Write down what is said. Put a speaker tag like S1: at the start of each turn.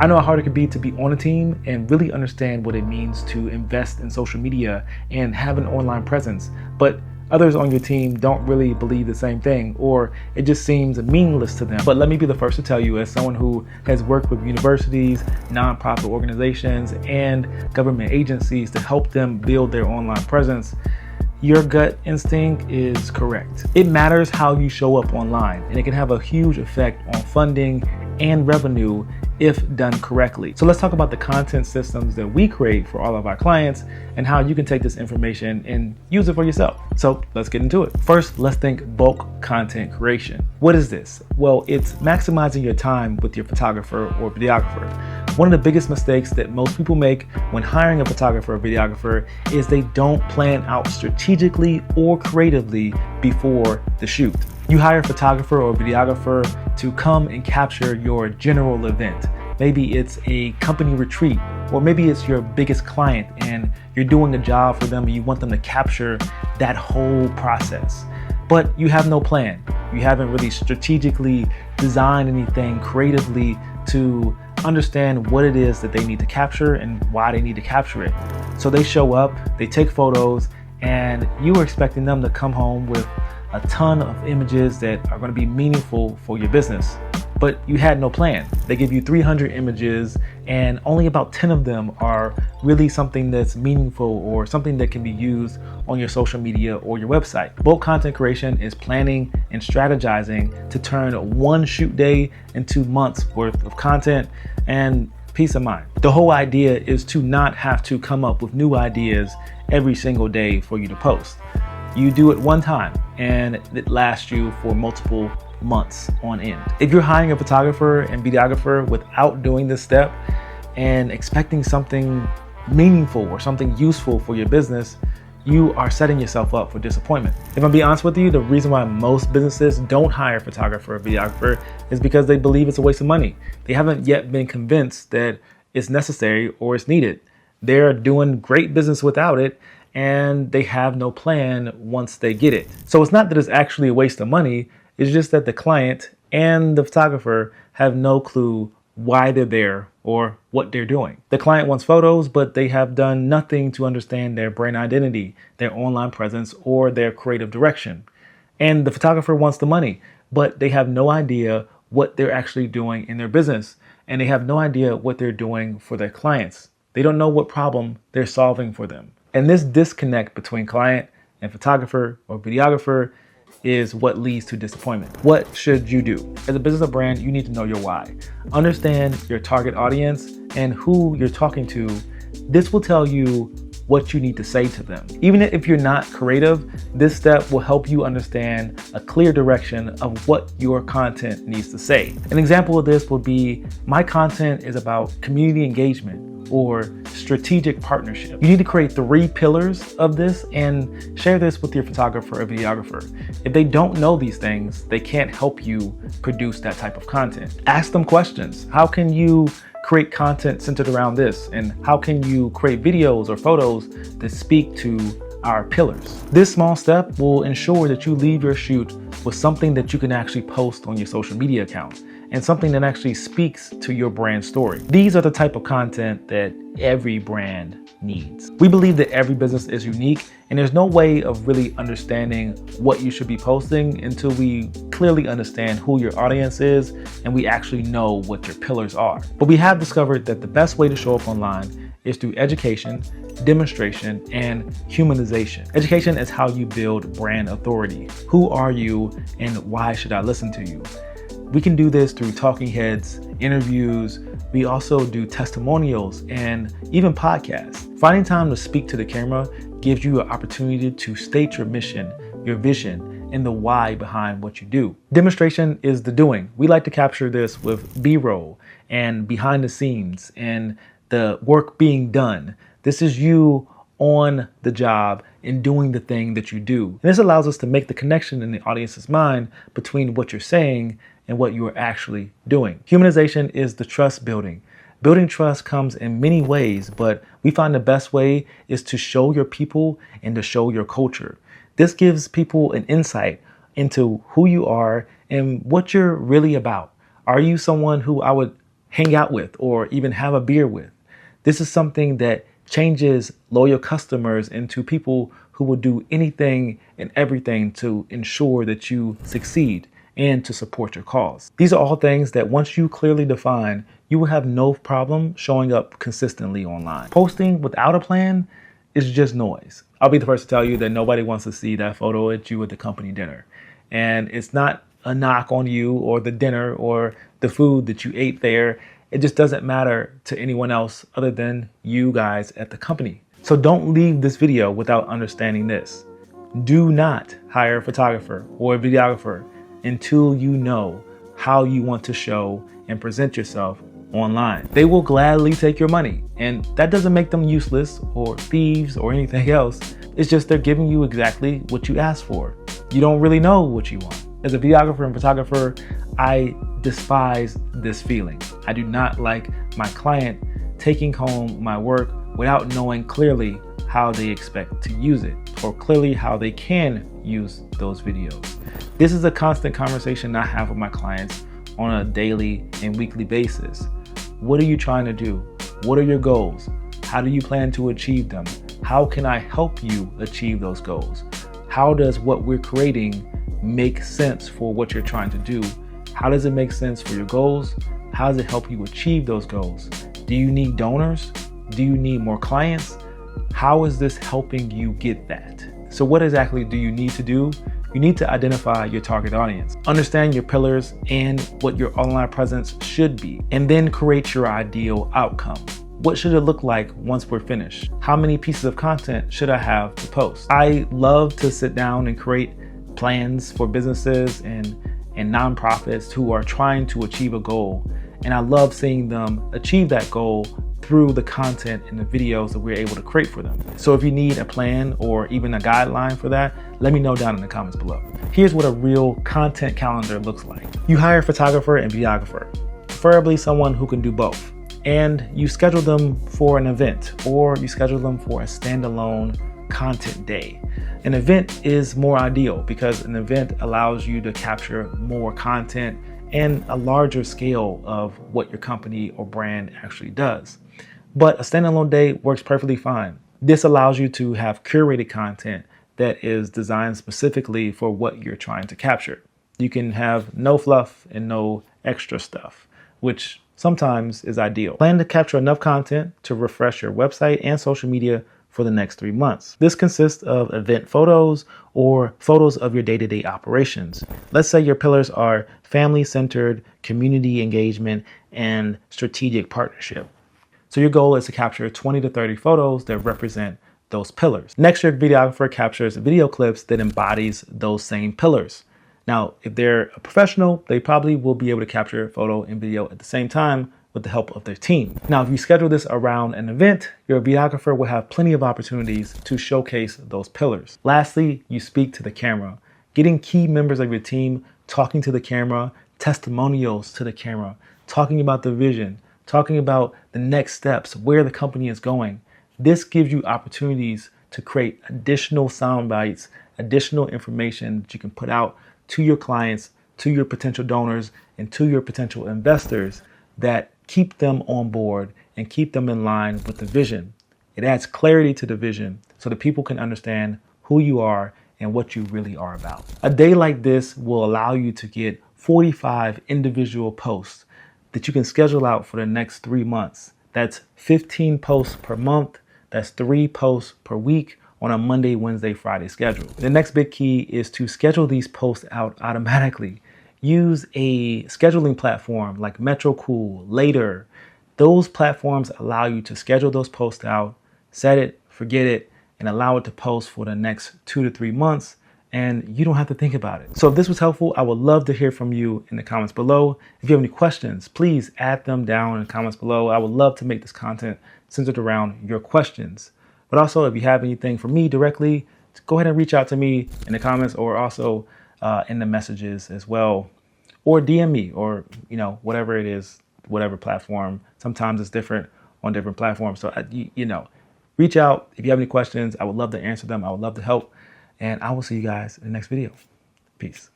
S1: I know how hard it can be to be on a team and really understand what it means to invest in social media and have an online presence, but others on your team don't really believe the same thing, or it just seems meaningless to them. But let me be the first to tell you, as someone who has worked with universities, nonprofit organizations, and government agencies to help them build their online presence, your gut instinct is correct. It matters how you show up online, and it can have a huge effect on funding and revenue if done correctly. So let's talk about the content systems that we create for all of our clients and how you can take this information and use it for yourself. So let's get into it. First, let's think bulk content creation. What is this? Well, it's maximizing your time with your photographer or videographer. One of the biggest mistakes that most people make when hiring a photographer or videographer is they don't plan out strategically or creatively before the shoot. You hire a photographer or videographer to come and capture your general event. Maybe it's a company retreat, or maybe it's your biggest client and you're doing a job for them and you want them to capture that whole process. But you have no plan. You haven't really strategically designed anything creatively to understand what it is that they need to capture and why they need to capture it. So they show up, they take photos, and you are expecting them to come home with a ton of images that are going to be meaningful for your business. But you had no plan. They give you 300 images and only about 10 of them are really something that's meaningful or something that can be used on your social media or your website. Bulk content creation is planning and strategizing to turn one shoot day into months worth of content and peace of mind. The whole idea is to not have to come up with new ideas every single day for you to post. You do it one time and it lasts you for multiple months on end. If you're hiring a photographer and videographer without doing this step and expecting something meaningful or something useful for your business, you are setting yourself up for disappointment. If I'm being honest with you, the reason why most businesses don't hire a photographer or videographer is because they believe it's a waste of money. They haven't yet been convinced that it's necessary or it's needed. They're doing great business without it, and they have no plan once they get it. So it's not that it's actually a waste of money, it's just that the client and the photographer have no clue why they're there or what they're doing. The client wants photos, but they have done nothing to understand their brand identity, their online presence, or their creative direction. And the photographer wants the money, but they have no idea what they're actually doing in their business, and they have no idea what they're doing for their clients. They don't know what problem they're solving for them. And this disconnect between client and photographer or videographer is what leads to disappointment. What should you do? As a business or brand, you need to know your why. Understand your target audience and who you're talking to. This will tell you what you need to say to them. Even if you're not creative, this step will help you understand a clear direction of what your content needs to say. An example of this would be, my content is about community engagement or strategic partnership. You need to create 3 pillars of this and share this with your photographer or videographer. If they don't know these things, they can't help you produce that type of content. Ask them questions. How can you create content centered around this? And how can you create videos or photos that speak to our pillars? This small step will ensure that you leave your shoot with something that you can actually post on your social media account and something that actually speaks to your brand story. These are the type of content that every brand needs. We believe that every business is unique, and there's no way of really understanding what you should be posting until we clearly understand who your audience is and we actually know what your pillars are. But we have discovered that the best way to show up online is through education, demonstration, and humanization. Education is how you build brand authority. Who are you and why should I listen to you? We can do this through talking heads, interviews. We also do testimonials and even podcasts. Finding time to speak to the camera gives you an opportunity to state your mission, your vision, and the why behind what you do. Demonstration is the doing. We like to capture this with B-roll and behind the scenes and the work being done. This is you on the job and doing the thing that you do. And this allows us to make the connection in the audience's mind between what you're saying and what you are actually doing. Humanization is the trust building. Building trust comes in many ways, but we find the best way is to show your people and to show your culture. This gives people an insight into who you are and what you're really about. Are you someone who I would hang out with or even have a beer with. This is something that changes loyal customers into people who will do anything and everything to ensure that you succeed and to support your cause. These are all things that once you clearly define, you will have no problem showing up consistently online. Posting without a plan is just noise. I'll be the first to tell you that nobody wants to see that photo at you at the company dinner. And it's not a knock on you or the dinner or the food that you ate there. It just doesn't matter to anyone else other than you guys at the company. So don't leave this video without understanding this. Do not hire a photographer or a videographer until you know how you want to show and present yourself online. They will gladly take your money, and that doesn't make them useless or thieves or anything else. It's just they're giving you exactly what you asked for. You don't really know what you want. As a videographer and photographer, I despise this feeling. I do not like my client taking home my work without knowing clearly how they expect to use it or clearly how they can use those videos. This is a constant conversation I have with my clients on a daily and weekly basis. What are you trying to do? What are your goals? How do you plan to achieve them? How can I help you achieve those goals? How does what we're creating make sense for what you're trying to do? How does it make sense for your goals? How does it help you achieve those goals? Do you need donors? Do you need more clients? How is this helping you get that? So what exactly do you need to do? You need to identify your target audience, understand your pillars and what your online presence should be, and then create your ideal outcome. What should it look like once we're finished? How many pieces of content should I have to post? I love to sit down and create plans for businesses and nonprofits who are trying to achieve a goal. And I love seeing them achieve that goal through the content and the videos that we're able to create for them. So if you need a plan or even a guideline for that, let me know down in the comments below. Here's what a real content calendar looks like. You hire a photographer and videographer, preferably someone who can do both. And you schedule them for an event or you schedule them for a standalone content day. An event is more ideal because an event allows you to capture more content and a larger scale of what your company or brand actually does. But a standalone day works perfectly fine. This allows you to have curated content that is designed specifically for what you're trying to capture. You can have no fluff and no extra stuff, which sometimes is ideal. Plan to capture enough content to refresh your website and social media for the next 3 months. This consists of event photos or photos of your day-to-day operations. Let's say your pillars are family-centered, community engagement, and strategic partnership. So your goal is to capture 20 to 30 photos that represent those pillars. Next, your videographer captures video clips that embodies those same pillars. Now, if they're a professional, they probably will be able to capture photo and video at the same time with the help of their team. Now, if you schedule this around an event, your videographer will have plenty of opportunities to showcase those pillars. Lastly, you speak to the camera, getting key members of your team talking to the camera, testimonials to the camera, talking about the vision, talking about the next steps, where the company is going. This gives you opportunities to create additional sound bites, additional information that you can put out to your clients, to your potential donors, and to your potential investors that keep them on board and keep them in line with the vision. It adds clarity to the vision so that people can understand who you are and what you really are about. A day like this will allow you to get 45 individual posts that you can schedule out for the next 3 months. That's 15 posts per month. That's 3 posts per week on a Monday, Wednesday, Friday schedule. The next big key is to schedule these posts out automatically. Use a scheduling platform like Metrocool, Later. Those platforms allow you to schedule those posts out, set it, forget it, and allow it to post for the next 2 to 3 months, and you don't have to think about it. So if this was helpful, I would love to hear from you in the comments below. If you have any questions, please add them down in the comments below. I would love to make this content centered around your questions. But also, if you have anything for me directly, go ahead and reach out to me in the comments or also in the messages as well, or DM me, or whatever it is, whatever platform. Sometimes it's different on different platforms. So reach out if you have any questions. I would love to answer them. I would love to help, and I will see you guys in the next video. Peace.